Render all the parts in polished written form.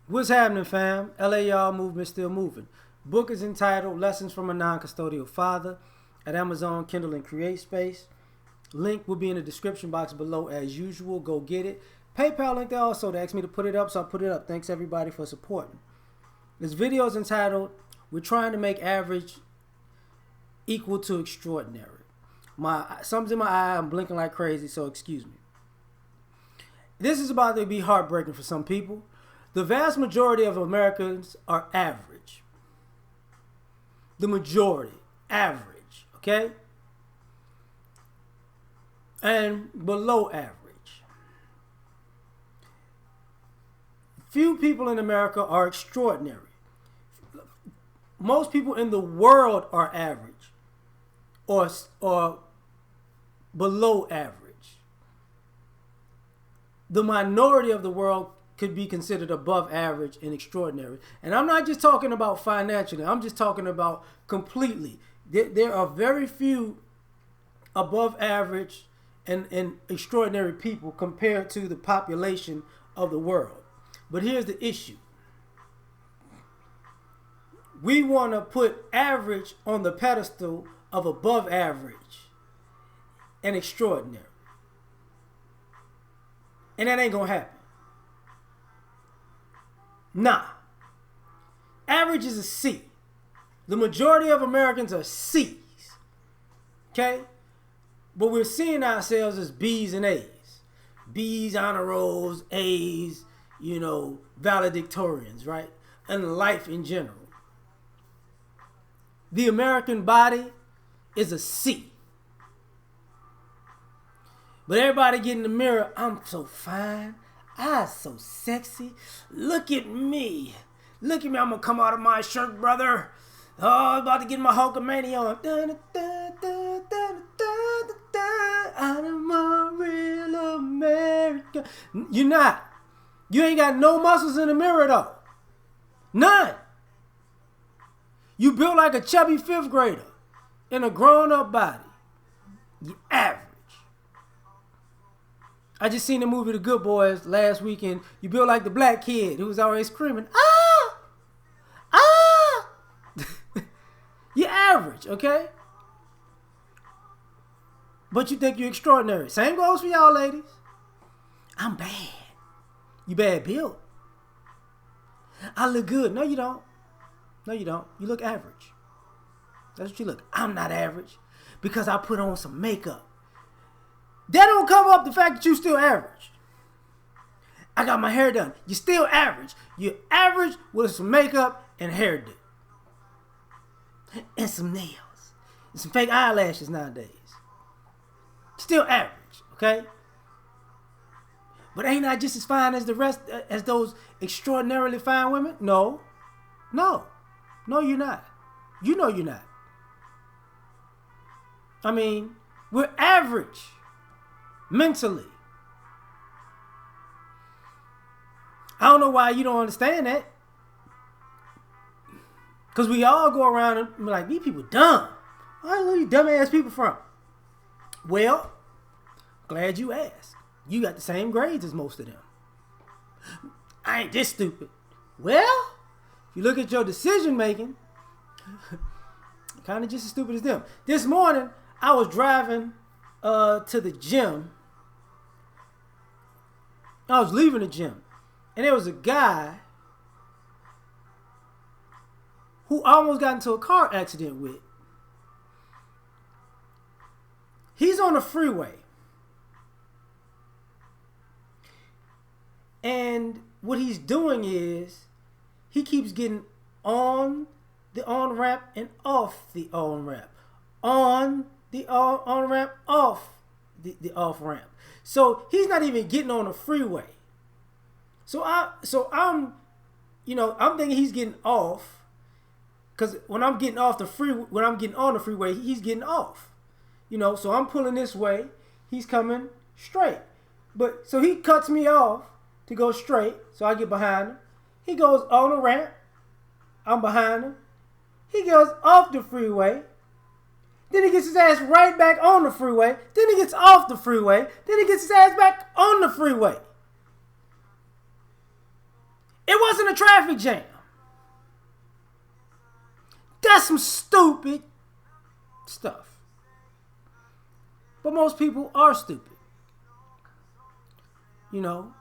What's happening, fam? LAR movement still moving. Book is entitled Lessons from a Non-Custodial Father at Amazon, Kindle, and CreateSpace. Link will be in the description box below as usual. Go get it. PayPal link there also. They asked me to put it up, so I put it up. Thanks everybody for supporting. This video is entitled We're Trying to Make Average Equal to Extraordinary. Something's in my eye. I'm blinking like crazy, so excuse me. This is about to be heartbreaking for some people. The vast majority of Americans are average. The majority, average, okay? And below average. Few people in America are extraordinary. Most people in the world are average or below average. The minority of the world could be considered above average and extraordinary. And I'm not just talking about financially. I'm just talking about completely. There are very few above average and extraordinary people compared to the population of the world. But here's the issue. We want to put average on the pedestal of above average and extraordinary. And that ain't going to happen. Nah. Average is a C. The majority of Americans are C's. Okay? But we're seeing ourselves as B's and A's. B's, honor rolls, A's, valedictorians, right? And life in general. The American body is a C. But everybody get in the mirror, I'm so fine. I'm so sexy. Look at me. Look at me. I'm going to come out of my shirt, brother. Oh, I'm about to get my Hulkamania on. I'm a real American. You're not. You ain't got no muscles in the mirror, though. None. You built like a chubby fifth grader in a grown-up body. You average. I just seen the movie The Good Boys last weekend. You built like the black kid who was always screaming, ah! Ah! You're average, okay? But you think you're extraordinary. Same goes for y'all ladies. I'm bad. You bad built. I look good. No, you don't. No, you don't. You look average. That's what you look. I'm not average because I put on some makeup. That don't cover up the fact that you still average. I got my hair done. You're still average. You're average with some makeup and hairdo. And some nails. And some fake eyelashes nowadays. Still average, okay? But ain't I just as fine as the rest, as those extraordinarily fine women? No. No. No, you're not. You know you're not. I mean, we're average. Mentally. I don't know why you don't understand that. Because we all go around and be like, these people dumb. Where are these dumbass people from? Well, glad you asked. You got the same grades as most of them. I ain't this stupid. Well, if you look at your decision making, kind of just as stupid as them. This morning, I was driving to the gym. I was leaving the gym, and there was a guy who I almost got into a car accident with. He's on the freeway, and what he's doing is he keeps getting on the on-ramp and off the on-ramp. On the on-ramp, off the off-ramp. So he's not even getting on the freeway. So I'm thinking he's getting off, because when I'm getting on the freeway, he's getting off. So I'm pulling this way, he's coming straight. But so he cuts me off to go straight, so I get behind him. He goes on the ramp, I'm behind him. He goes off the freeway. Then he gets his ass right back on the freeway. Then he gets off the freeway. Then he gets his ass back on the freeway. It wasn't a a traffic jam. That's some stupid stuff. But most people are stupid. You know,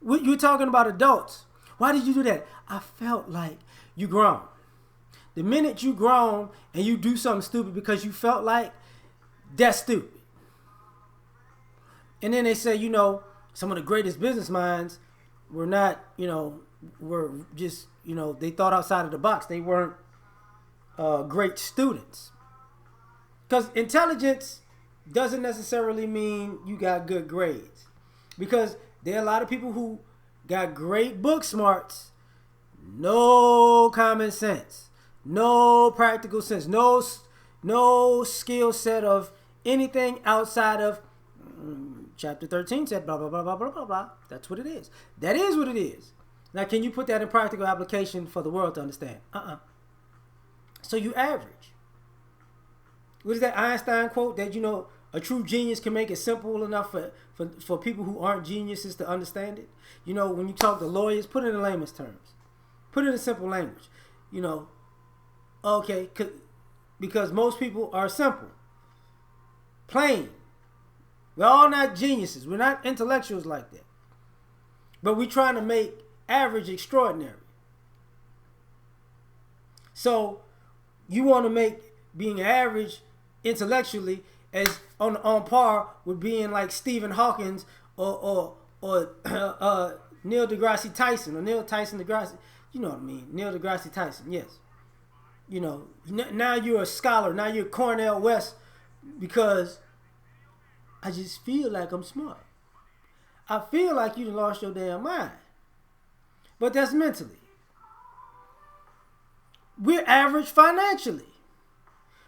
you're talking about adults. Why did you do that? I felt like you grown. The minute you grown and you do something stupid because you felt like, that's stupid. And then they say, you know, some of the greatest business minds were not, you know, were just, you know, they thought outside of the box. They weren't great students. Because intelligence doesn't necessarily mean you got good grades. Because there are a lot of people who got great book smarts, no common sense, no practical sense, no skill set of anything outside of chapter 13 said blah, blah, blah, blah, blah, blah, blah. That's what it is. That is what it is. Now, can you put that in practical application for the world to understand? So you average. What is that Einstein quote that, you know, a true genius can make it simple enough for people who aren't geniuses to understand it? You know, when you talk to lawyers, put it in layman's terms. Put it in simple language. You know, okay, because most people are simple. Plain. We're all not geniuses. We're not intellectuals like that. But we're trying to make average extraordinary. So you want to make being average intellectually as on par with being like Stephen Hawking or Neil deGrasse Tyson or Neil Tyson deGrasse. You know what I mean? Neil deGrasse Tyson, yes. You know, now you're a scholar. Now you're Cornell West because I just feel like I'm smart. I feel like you done lost your damn mind. But that's mentally. We're average financially.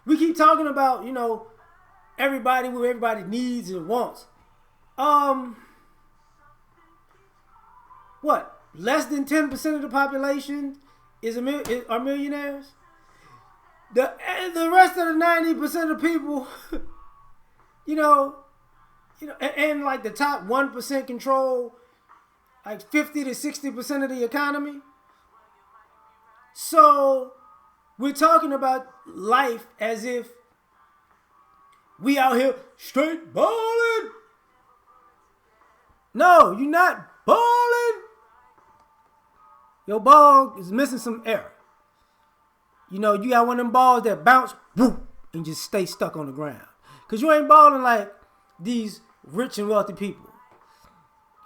We keep talking about, you know, everybody what everybody needs and wants. What? Less than 10% of the population are millionaires? The rest of the 90% of people, you know, and like the top 1% control like 50 to 60% of the economy. So we're talking about life as if we out here straight balling. No, you're not balling. Your ball is missing some air. You know, you got one of them balls that bounce, whoop, and just stay stuck on the ground. Because you ain't balling like these rich and wealthy people.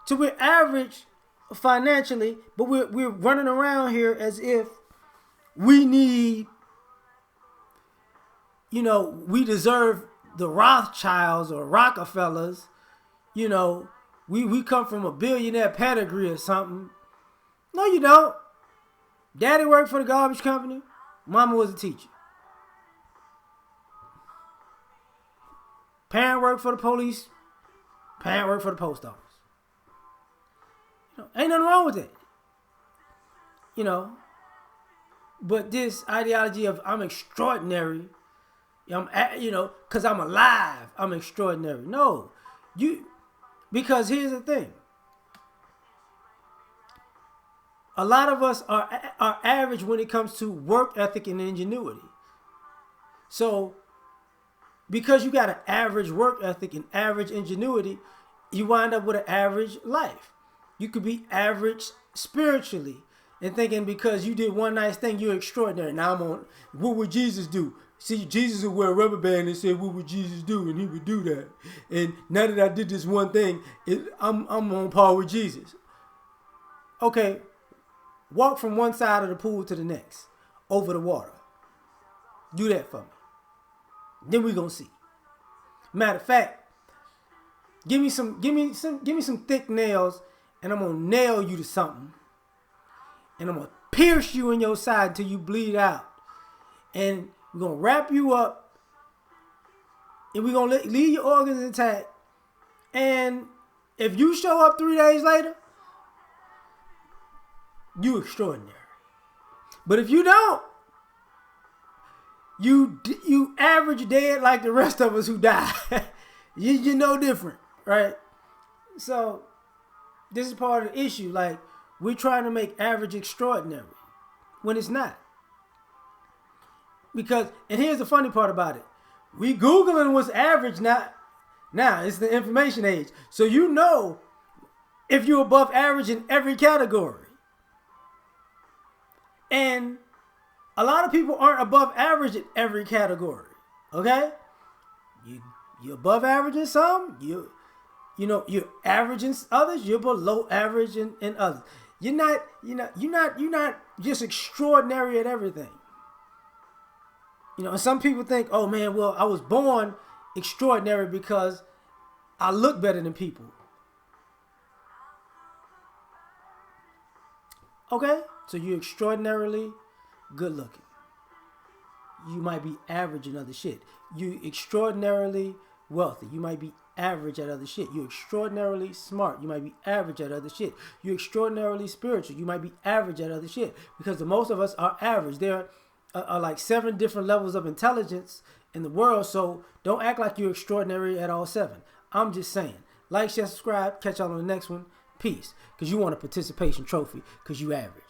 So we're average financially, but we're running around here as if we need, you know, we deserve the Rothschilds or Rockefellers. You know, we come from a billionaire pedigree or something. No, you don't. Daddy worked for the garbage company. Mama was a teacher. Parent worked for the police. Parent worked for the post office. You know, ain't nothing wrong with it. You know, but this ideology of I'm extraordinary, you know, because I'm alive, I'm extraordinary. No, because here's the thing. A lot of us are average when it comes to work ethic and ingenuity. So, because you got an average work ethic and average ingenuity, you wind up with an average life. You could be average spiritually and thinking because you did one nice thing, you're extraordinary. Now I'm on, what would Jesus do? See, Jesus would wear a rubber band and say, what would Jesus do? And he would do that. And now that I did this one thing, I'm on par with Jesus. Okay. Walk from one side of the pool to the next, over the water. Do that for me. Then we gonna see. Matter of fact, give me some thick nails, and I'm gonna nail you to something, and I'm gonna pierce you in your side till you bleed out, and we're gonna wrap you up, and we're gonna leave your organs intact. And if you show up 3 days later, you extraordinary. But if you don't, you average dead like the rest of us who die. You're no different, right? So this is part of the issue. Like, we're trying to make average extraordinary when it's not. Because, and here's the funny part about it. We Googling what's average now. Now, it's the information age. So you know if you're above average in every category. And a lot of people aren't above average in every category. Okay? You're above average in some. You're average in others. You're below average in others. You're not just extraordinary at everything. And some people think, oh man, well, I was born extraordinary because I look better than people. Okay, so you're extraordinarily good looking. You might be average in other shit. You extraordinarily wealthy. You might be average at other shit. You're extraordinarily smart. You might be average at other shit. You're extraordinarily spiritual. You might be average at other shit. Because the most of us are average. There are like 7 different levels of intelligence in the world. So don't act like you're extraordinary at all 7. I'm just saying. Like, share, subscribe. Catch y'all on the next one. Peace. Because you want a participation trophy. Because you average.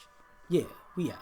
Yeah, we out.